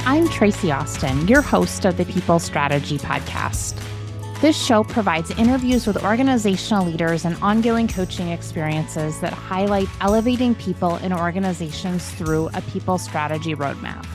I'm Tracy Austin, your host of the People Strategy Podcast. This show provides interviews with organizational leaders and ongoing coaching experiences that highlight elevating people in organizations through a people strategy roadmap.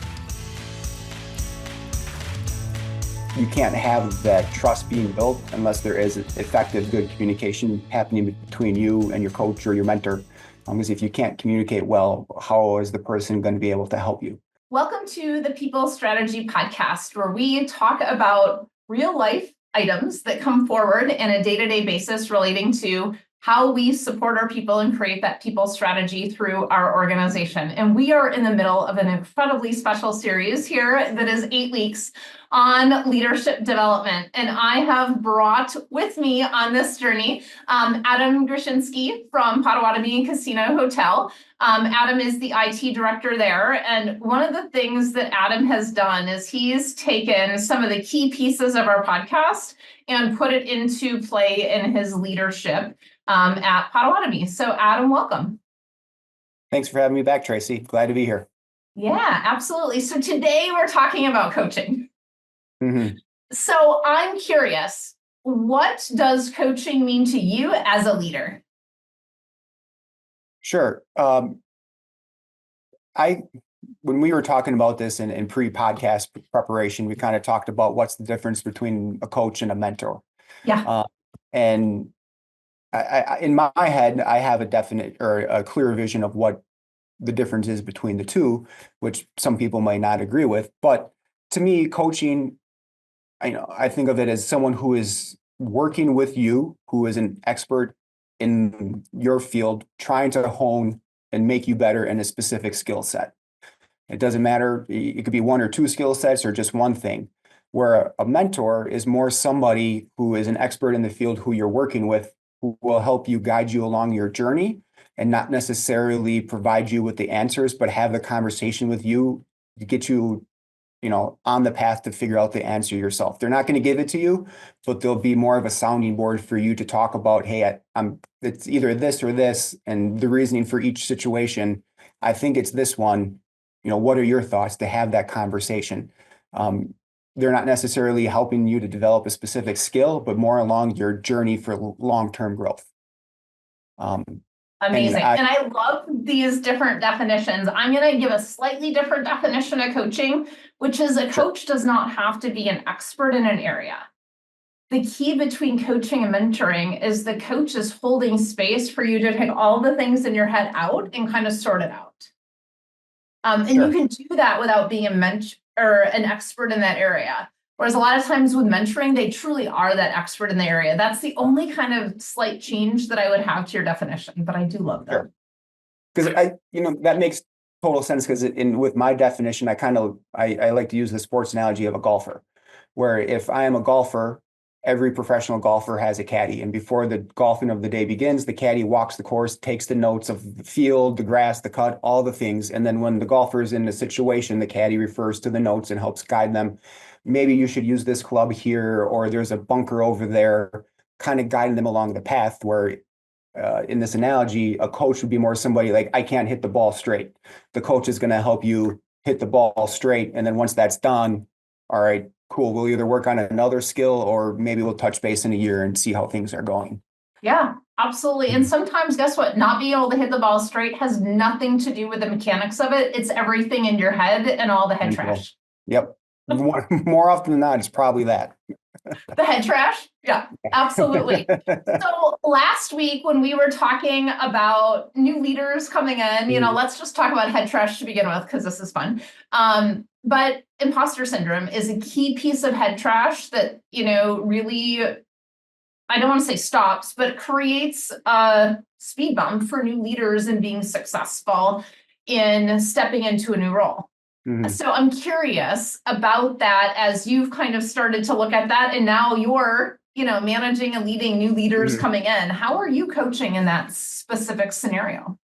You can't have that trust being built unless there is effective, good communication happening between you and your coach or your mentor. Because if you can't communicate well, how is the person going to be able to help you? Welcome to the People Strategy Podcast, where we talk about real life items that come forward in a day-to-day basis relating to how we support our people and create that people strategy through our organization. And we are in the middle of an incredibly special series here that is 8 weeks on leadership development. And I have brought with me on this journey Adam Gruszcynski from Potawatomi Casino Hotel. Adam is the IT director there. And one of the things that Adam has done is he's taken some of the key pieces of our podcast and put it into play in his leadership at Potawatomi. So Adam, welcome. Thanks for having me back, Tracy. Glad to be here. Yeah, absolutely. So today we're talking about coaching. Mm-hmm. So I'm curious, what does coaching mean to you as a leader? Sure. When we were talking about this in pre-podcast preparation, we kind of talked about what's the difference between a coach and a mentor. Yeah. And I in my head, I have a definite or a clear vision of what the difference is between the two, which some people might not agree with. But to me, coaching, I think of it as someone who is working with you, who is an expert in your field, trying to hone and make you better in a specific skill set. It doesn't matter. It could be one or two skill sets or just one thing. Where a mentor is more somebody who is an expert in the field who you're working with, who will help you guide you along your journey and not necessarily provide you with the answers, but have the conversation with you to get you, on the path to figure out the answer yourself. They're not going to give it to you, but they'll be more of a sounding board for you to talk about, hey, it's either this or this, and the reasoning for each situation. I think it's this one. What are your thoughts, to have that conversation? They're not necessarily helping you to develop a specific skill, but more along your journey for long-term growth. Amazing. And I love these different definitions. I'm going to give a slightly different definition of coaching, which is a coach does not have to be an expert in an area. The key between coaching and mentoring is the coach is holding space for you to take all the things in your head out and kind of sort it out. And you can do that without being an expert in that area. Whereas a lot of times with mentoring, they truly are that expert in the area. That's the only kind of slight change that I would have to your definition, but I do love that. Because that makes total sense, because with my definition, I like to use the sports analogy of a golfer, where if I am a golfer, every professional golfer has a caddy. And before the golfing of the day begins, the caddy walks the course, takes the notes of the field, the grass, the cut, all the things. And then when the golfer is in a situation, the caddy refers to the notes and helps guide them. Maybe you should use this club here, or there's a bunker over there, kind of guiding them along the path. Where in this analogy, a coach would be more somebody like, I can't hit the ball straight. The coach is going to help you hit the ball straight. And then once that's done, all right, cool. We'll either work on another skill, or maybe we'll touch base in a year and see how things are going. Yeah, absolutely. And sometimes, guess what? Not being able to hit the ball straight has nothing to do with the mechanics of it. It's everything in your head and all the head trash. Yep. More often than not, it's probably that. The head trash? Yeah, absolutely. So last week when we were talking about new leaders coming in, let's just talk about head trash to begin with, because this is fun. But imposter syndrome is a key piece of head trash that, really, I don't want to say stops, but creates a speed bump for new leaders in being successful in stepping into a new role. Mm-hmm. So I'm curious about that as you've kind of started to look at that, and now you're, managing and leading new leaders coming in. How are you coaching in that specific scenario?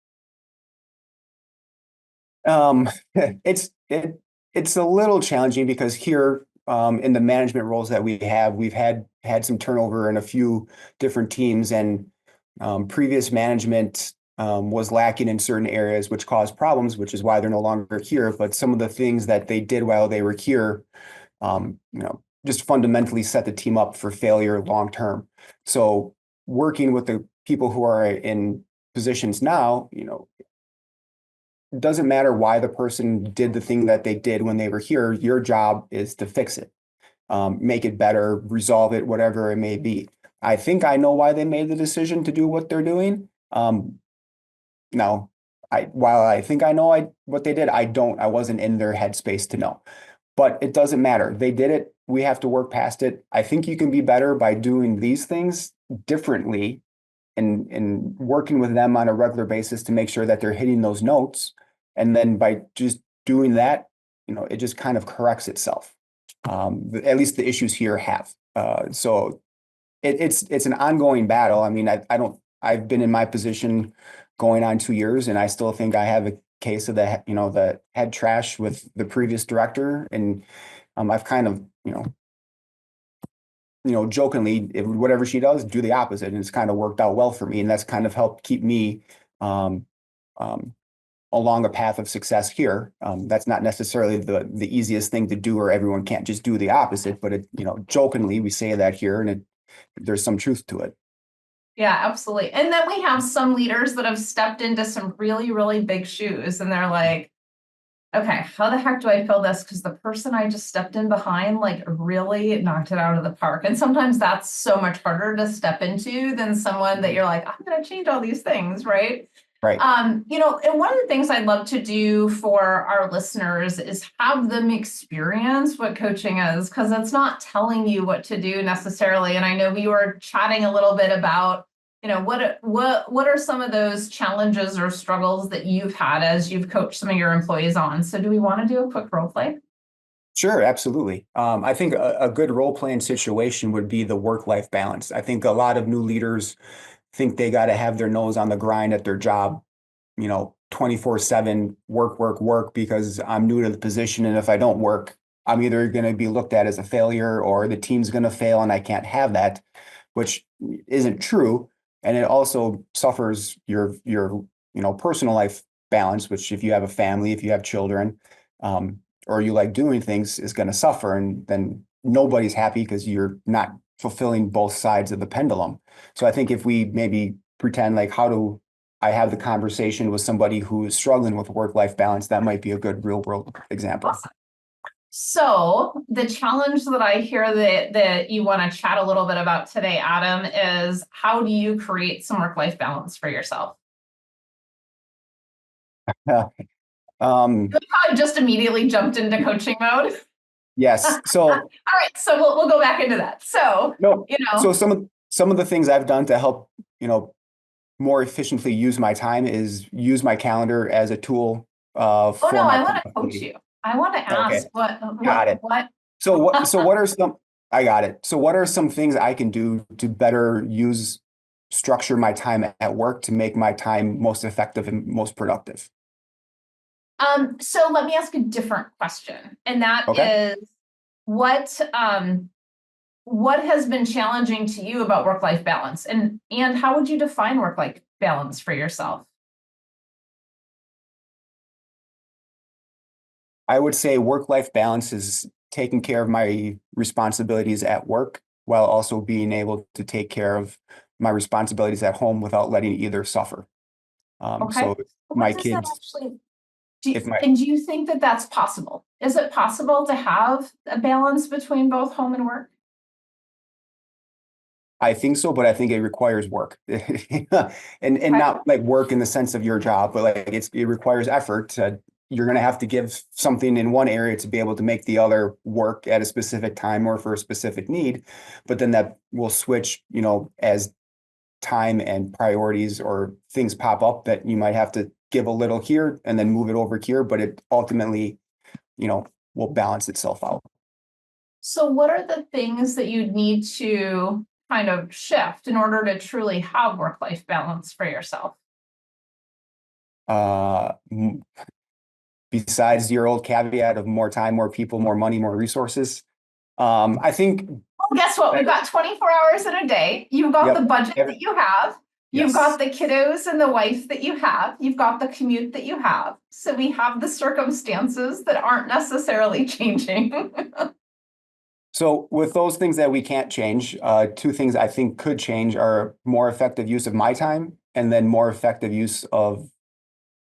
It's a little challenging because here in the management roles that we've had some turnover in a few different teams, and previous management was lacking in certain areas, which caused problems, which is why they're no longer here. But some of the things that they did while they were here, just fundamentally set the team up for failure long term. So working with the people who are in positions now, it doesn't matter why the person did the thing that they did when they were here. Your job is to fix it, make it better, resolve it, whatever it may be. I think I know why they made the decision to do what they're doing. Now, while I think I know what they did, I don't. I wasn't in their headspace to know. But it doesn't matter. They did it. We have to work past it. I think you can be better by doing these things differently and working with them on a regular basis to make sure that they're hitting those notes. And then by just doing that, it just kind of corrects itself. At least the issues here have. So it's an ongoing battle. I mean, I've been in my position going on 2 years, and I still think I have a case of the head trash with the previous director. And I've kind of, jokingly, whatever she does, do the opposite. And it's kind of worked out well for me. And that's kind of helped keep me along a path of success here. That's not necessarily the easiest thing to do, or everyone can't just do the opposite. But jokingly, we say that here, and there's some truth to it. Yeah, absolutely. And then we have some leaders that have stepped into some really, really big shoes, and they're like, okay, how the heck do I fill this? Because the person I just stepped in behind, really knocked it out of the park. And sometimes that's so much harder to step into than someone that you're like, I'm going to change all these things, right? Right. And one of the things I'd love to do for our listeners is have them experience what coaching is, because it's not telling you what to do necessarily. And I know we were chatting a little bit about, what are some of those challenges or struggles that you've had as you've coached some of your employees on? So do we want to do a quick role play? Sure, absolutely. I think a good role-playing situation would be the work-life balance. I think a lot of new leaders think they got to have their nose on the grind at their job, 24/7, work, because I'm new to the position. And if I don't work, I'm either going to be looked at as a failure, or the team's going to fail, and I can't have that, which isn't true. And it also suffers your personal life balance, which if you have a family, if you have children, or you like doing things, is going to suffer. And then nobody's happy because you're not fulfilling both sides of the pendulum. So I think if we maybe pretend like, how do I have the conversation with somebody who is struggling with work-life balance, that might be a good real world example. Awesome. So the challenge that I hear that you want to chat a little bit about today, Adam, is how do you create some work-life balance for yourself? You probably just immediately jumped into coaching mode. Yes. So all right. So we'll go back into that. So no, so some of the things I've done to help, more efficiently use my time is use my calendar as a tool. I want to coach you. I want to ask what got it. What? So what are some, I got it. So what are some things I can do to better structure my time at work to make my time most effective and most productive? So let me ask a different question. And that is what has been challenging to you about work-life balance, and how would you define work-life balance for yourself? I would say work-life balance is taking care of my responsibilities at work while also being able to take care of my responsibilities at home without letting either suffer. So my kids. Do you think that that's possible? Is it possible to have a balance between both home and work? I think so, but I think it requires work, and not like work in the sense of your job, but like it requires effort. You're going to have to give something in one area to be able to make the other work at a specific time or for a specific need. But then that will switch, as time and priorities or things pop up that you might have to give a little here and then move it over here. But it ultimately, will balance itself out. So what are the things that you need to kind of shift in order to truly have work-life balance for yourself? Besides your old caveat of more time, more people, more money, more resources, I think. Well, guess what? We've got 24 hours in a day. You've got the budget that you have. You've Yes. got the kiddos and the wife that you have. You've got the commute that you have. So we have the circumstances that aren't necessarily changing. So with those things that we can't change, two things I think could change are more effective use of my time and then more effective use of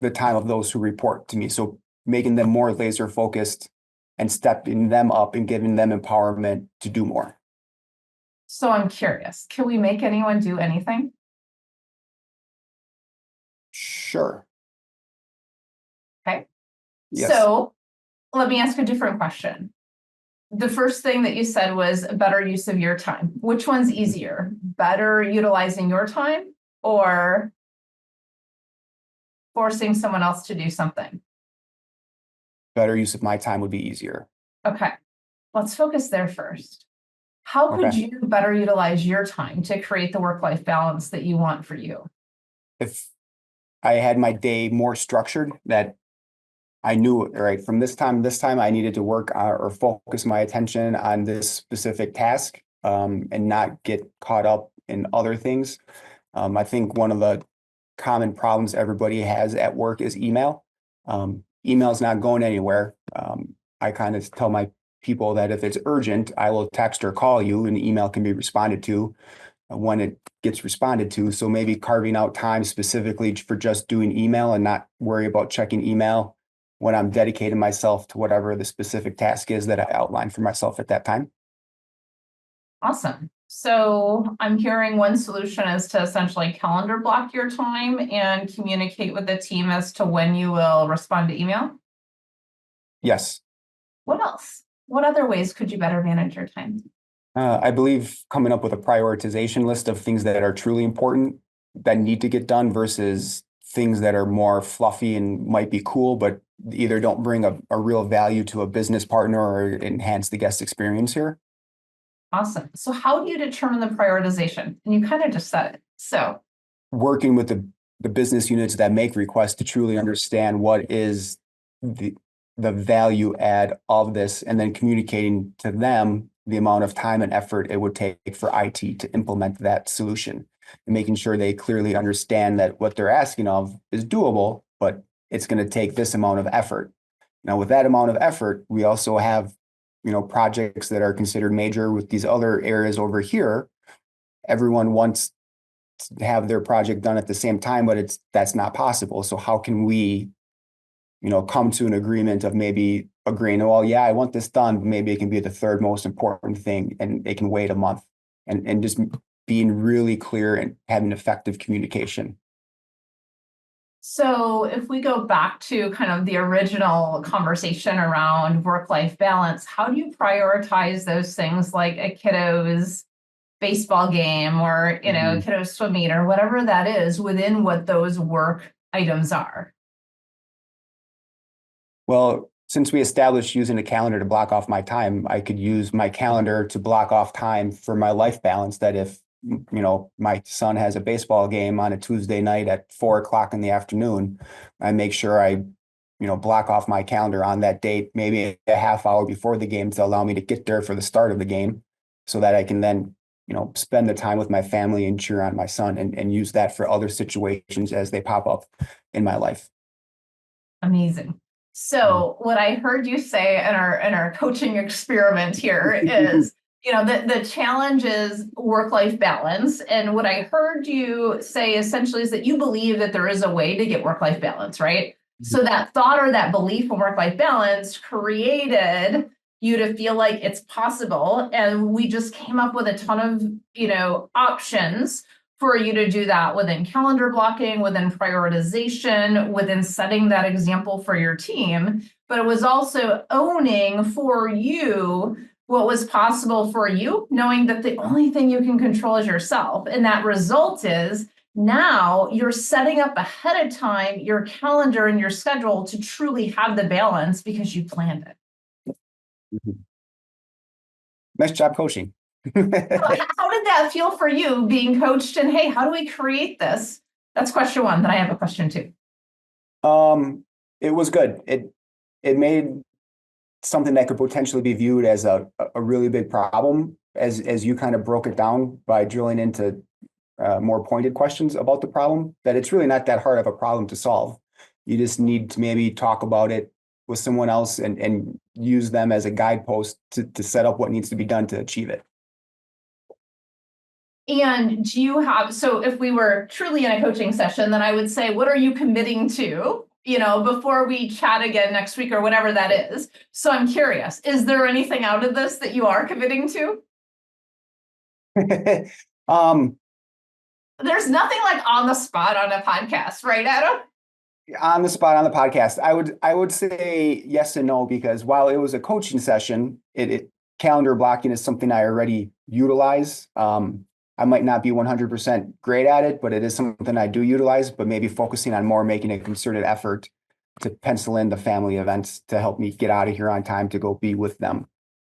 the time of those who report to me. So making them more laser focused and stepping them up and giving them empowerment to do more. So I'm curious, can we make anyone do anything? Sure. Okay. Yes. So let me ask a different question. The first thing that you said was a better use of your time. Which one's easier? Better utilizing your time or forcing someone else to do something? Better use of my time would be easier. Okay, let's focus there first. How could Okay. you better utilize your time to create the work-life balance that you want for you? If I had my day more structured, that I knew, right, from this time to this time, I needed to work or focus my attention on this specific task, and not get caught up in other things. I think one of the common problems everybody has at work is email. Email's not going anywhere. I kind of tell my people that if it's urgent, I will text or call you, and email can be responded to when it gets responded to. So maybe carving out time specifically for just doing email and not worry about checking email when I'm dedicating myself to whatever the specific task is that I outlined for myself at that time. Awesome. So I'm hearing one solution is to essentially calendar block your time and communicate with the team as to when you will respond to email. Yes. What else? What other ways could you better manage your time? I believe coming up with a prioritization list of things that are truly important that need to get done versus things that are more fluffy and might be cool, but either don't bring a real value to a business partner or enhance the guest experience here. Awesome. So how do you determine the prioritization? And you kind of just said it. So Working with the business units that make requests to truly understand what is the value add of this, and then communicating to them the amount of time and effort it would take for IT to implement that solution, and making sure they clearly understand that what they're asking of is doable, but it's going to take this amount of effort. Now, with that amount of effort, we also have, projects that are considered major with these other areas over here. Everyone wants to have their project done at the same time, but that's not possible. So how can we, come to an agreement of maybe agreeing, well, yeah, I want this done, but maybe it can be the third most important thing and it can wait a month, and just being really clear and having effective communication. So if we go back to kind of the original conversation around work-life balance, how do you prioritize those things like a kiddo's baseball game or, a kiddo's swim meet or whatever that is within what those work items are? Well, since we established using a calendar to block off my time, I could use my calendar to block off time for my life balance. That if, my son has a baseball game on a Tuesday night at 4 o'clock in the afternoon, I make sure I, block off my calendar on that date, maybe a half hour before the game to allow me to get there for the start of the game so that I can then, spend the time with my family and cheer on my son and use that for other situations as they pop up in my life. Amazing. So what I heard you say in our coaching experiment here is, the challenge is work-life balance. And what I heard you say essentially is that you believe that there is a way to get work-life balance, right? So that thought or that belief in work-life balance created you to feel like it's possible. And we just came up with a ton of, options for you to do that within calendar blocking, within prioritization, within setting that example for your team. But it was also owning for you what was possible for you, knowing that the only thing you can control is yourself. And that result is now you're setting up ahead of time your calendar and your schedule to truly have the balance because you planned it. Nice job coaching. How did that feel for you being coached? And hey, how do we create this? That's question one. Then I have a question two. It was good. It made something that could potentially be viewed as a really big problem as you kind of broke it down by drilling into more pointed questions about the problem, that it's really not that hard of a problem to solve. You just need to maybe talk about it with someone else and use them as a guidepost to set up what needs to be done to achieve it. And do you have, so if we were truly in a coaching session, then I would say, what are you committing to, before we chat again next week or whatever that is? So I'm curious, is there anything out of this that you are committing to? There's nothing like on the spot on a podcast, right, Adam? On the spot on the podcast, I would say yes and no, because while it was a coaching session, calendar blocking is something I already utilize. I might not be 100% great at it, but it is something I do utilize, but maybe focusing on more making a concerted effort to pencil in the family events to help me get out of here on time to go be with them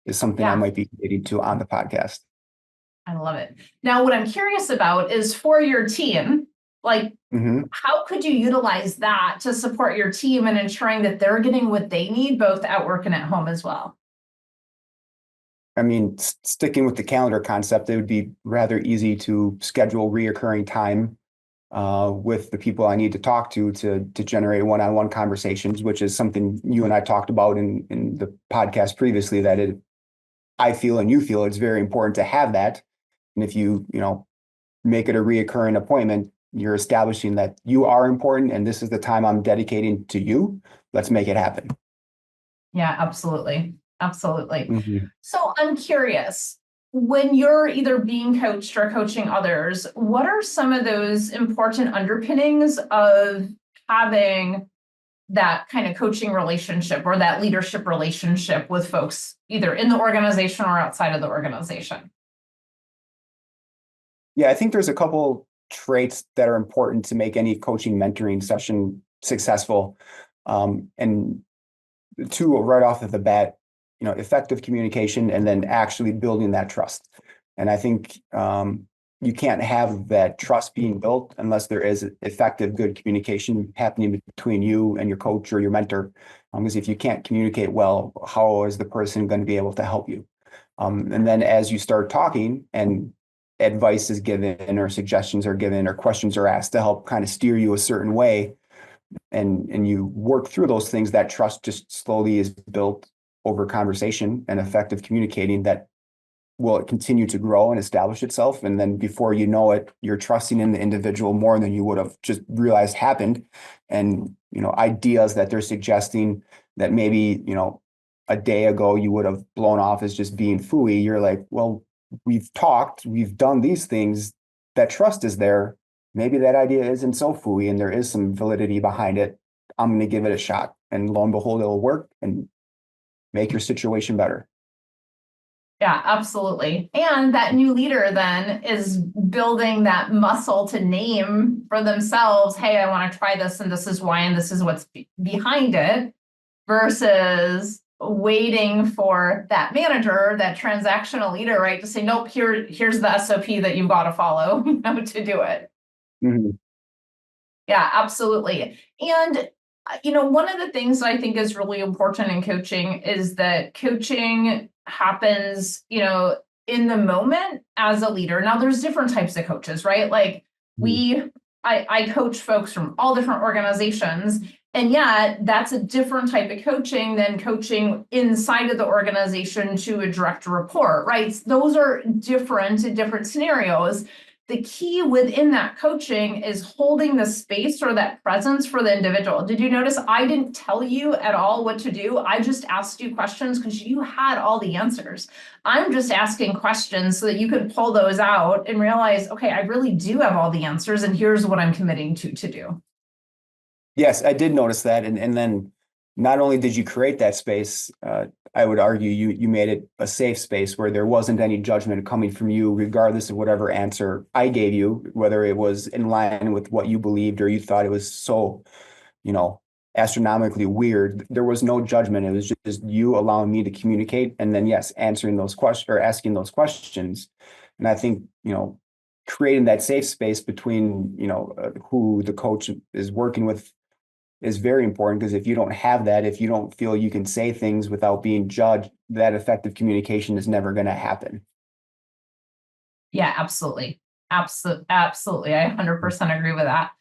is something I might be committed to on the podcast. I love it. Now, what I'm curious about is for your team, like, how could you utilize that to support your team and ensuring that they're getting what they need, both at work and at home as well? I mean, sticking with the calendar concept, it would be rather easy to schedule reoccurring time with the people I need to talk to generate one-on-one conversations, which is something you and I talked about in the podcast previously, that I feel and you feel it's very important to have that. And if you make it a reoccurring appointment, you're establishing that you are important and this is the time I'm dedicating to you. Let's make it happen. Yeah, absolutely. Absolutely. So I'm curious, when you're either being coached or coaching others, what are some of those important underpinnings of having that kind of coaching relationship or that leadership relationship with folks, either in the organization or outside of the organization? Yeah, I think there's a couple traits that are important to make any coaching mentoring session successful. And two right off of the bat, effective communication and then actually building that trust. And I think you can't have that trust being built unless there is effective, good communication happening between you and your coach or your mentor. Because if you can't communicate well, how is the person going to be able to help you? And then as you start talking and advice is given or suggestions are given or questions are asked to help kind of steer you a certain way, and you work through those things, that trust just slowly is built over conversation and effective communicating that will continue to grow and establish itself. And then before you know it, you're trusting in the individual more than you would have just realized happened. And, ideas that they're suggesting that maybe, a day ago you would have blown off as just being phooey. You're like, well, we've talked, we've done these things, that trust is there. Maybe that idea isn't so phooey and there is some validity behind it. I'm going to give it a shot. And lo and behold, it'll work and make your situation better. Yeah, absolutely. And that new leader then is building that muscle to name for themselves, hey, I want to try this and this is why and this is what's behind it, versus waiting for that manager, that transactional leader, right, to say, nope, here's the SOP that you've got to follow to do it. Yeah, absolutely. And one of the things I think is really important in coaching is that coaching happens, in the moment as a leader. Now, there's different types of coaches, right? Like I coach folks from all different organizations, and yet that's a different type of coaching than coaching inside of the organization to a direct report, right? Those are different scenarios. The key within that coaching is holding the space or that presence for the individual. Did you notice I didn't tell you at all what to do? I just asked you questions because you had all the answers. I'm just asking questions so that you could pull those out and realize, okay, I really do have all the answers and here's what I'm committing to do. Yes, I did notice that. And then not only did you create that space, I would argue you made it a safe space where there wasn't any judgment coming from you, regardless of whatever answer I gave you, whether it was in line with what you believed or you thought it was so, astronomically weird. There was no judgment. It was just you allowing me to communicate. And then, yes, answering those questions or asking those questions. And I think, creating that safe space between, who the coach is working with is very important, because if you don't have that, if you don't feel you can say things without being judged, that effective communication is never going to happen. Yeah, absolutely. Absolutely. I 100% agree with that.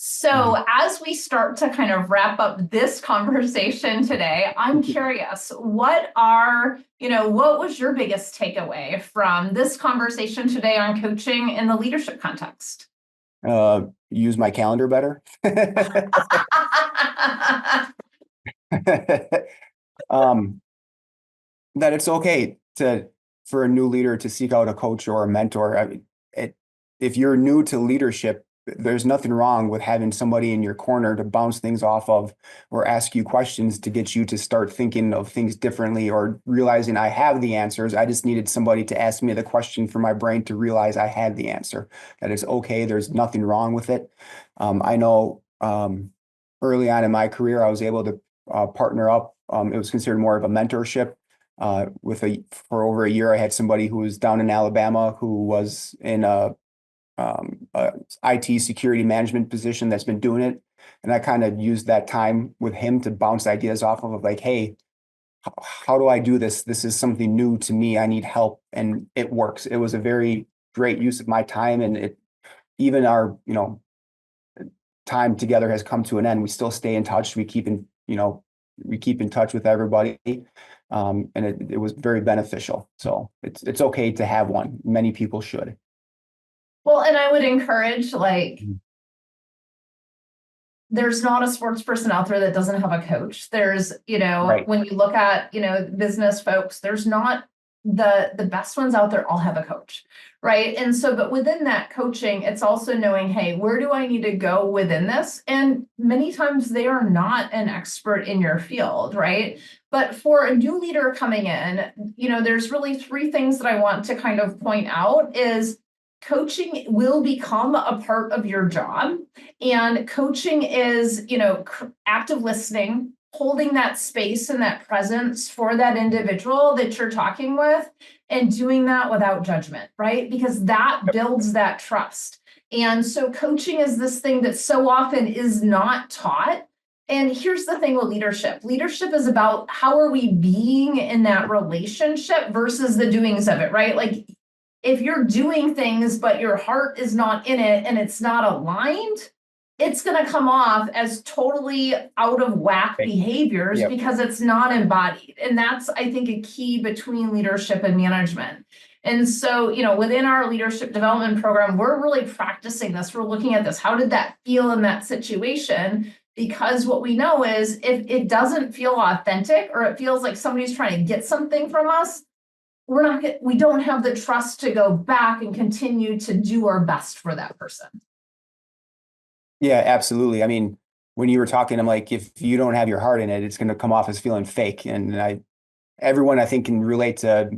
So as we start to kind of wrap up this conversation today, I'm curious, what was your biggest takeaway from this conversation today on coaching in the leadership context? Use my calendar better. That it's okay for a new leader to seek out a coach or a mentor. I mean, if you're new to leadership, there's nothing wrong with having somebody in your corner to bounce things off of or ask you questions to get you to start thinking of things differently or realizing I have the answers. I just needed somebody to ask me the question for my brain to realize I had the answer. That is okay. There's nothing wrong with it. I know early on in my career, I was able to partner up. It was considered more of a mentorship. For over a year, I had somebody who was down in Alabama who was in a IT security management position that's been doing it. And I kind of used that time with him to bounce ideas off of like, hey, how do I do this? This is something new to me. I need help. And it works. It was a very great use of my time. And even our, time together has come to an end. We still stay in touch. We keep in touch with everybody. And it was very beneficial. So it's okay to have one. Many people should. Well, and I would encourage, there's not a sports person out there that doesn't have a coach. There's, Right. When you look at, business folks, there's not the best ones out there all have a coach, right? And so, but within that coaching, it's also knowing, hey, where do I need to go within this? And many times they are not an expert in your field, right? But for a new leader coming in, there's really three things that I want to kind of point out is coaching will become a part of your job. And coaching is, active listening, holding that space and that presence for that individual that you're talking with, and doing that without judgment, right? Because that builds that trust. And so coaching is this thing that so often is not taught. And here's the thing with leadership. Leadership is about how are we being in that relationship versus the doings of it, right? Like, if you're doing things, but your heart is not in it and it's not aligned, it's going to come off as totally out of whack behaviors because it's not embodied. And that's, I think, a key between leadership and management. And so, within our leadership development program, we're really practicing this. We're looking at this. How did that feel in that situation? Because what we know is if it doesn't feel authentic or it feels like somebody's trying to get something from us, we don't have the trust to go back and continue to do our best for that person. Yeah, absolutely. I mean, when you were talking, I'm like, if you don't have your heart in it, it's going to come off as feeling fake. And everyone I think can relate to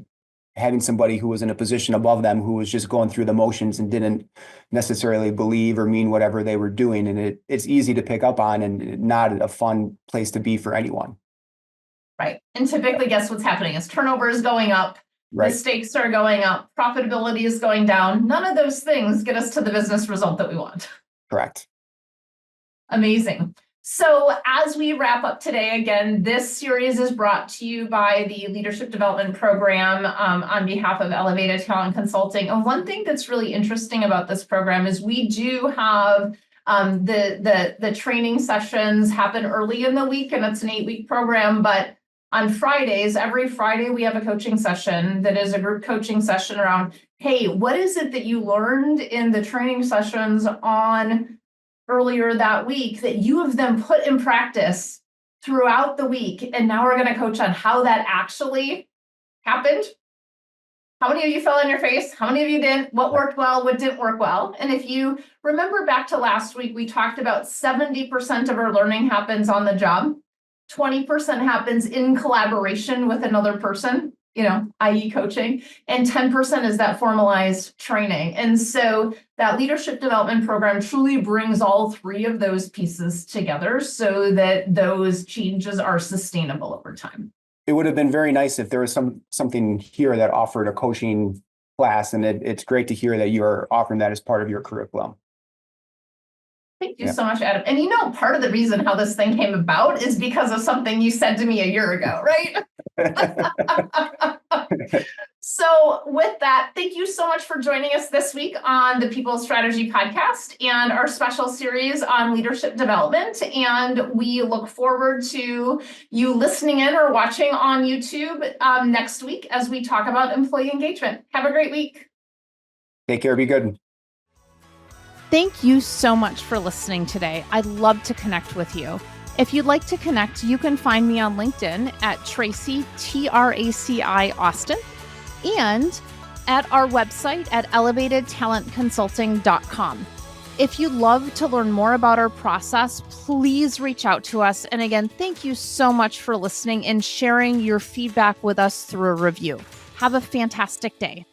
having somebody who was in a position above them who was just going through the motions and didn't necessarily believe or mean whatever they were doing. And it's easy to pick up on and not a fun place to be for anyone. Right. And typically, guess what's happening is turnover is going up. Right. The stakes are going up. Profitability is going down. None of those things get us to the business result that we want. Correct. Amazing. So as we wrap up today, again, this series is brought to you by the Leadership Development Program on behalf of Elevated Talent Consulting. And one thing that's really interesting about this program is we do have the training sessions happen early in the week, and it's an 8-week program, but on Fridays, every Friday, we have a coaching session that is a group coaching session around, hey, what is it that you learned in the training sessions on earlier that week that you have then put in practice throughout the week? And now we're going to coach on how that actually happened. How many of you fell on your face? How many of you didn't? What worked well? What didn't work well? And if you remember back to last week, we talked about 70% of our learning happens on the job. 20% happens in collaboration with another person, i.e. coaching, and 10% is that formalized training. And so that leadership development program truly brings all three of those pieces together so that those changes are sustainable over time. It would have been very nice if there was something here that offered a coaching class, and it's great to hear that you're offering that as part of your curriculum. Thank you so much, Adam. And part of the reason how this thing came about is because of something you said to me a year ago, right? So with that, thank you so much for joining us this week on the People Strategy Podcast and our special series on leadership development. And we look forward to you listening in or watching on YouTube next week as we talk about employee engagement. Have a great week. Take care. Be good. Thank you so much for listening today. I'd love to connect with you. If you'd like to connect, you can find me on LinkedIn at Tracy, TRACI Austin, and at our website at elevatedtalentconsulting.com. If you'd love to learn more about our process, please reach out to us. And again, thank you so much for listening and sharing your feedback with us through a review. Have a fantastic day.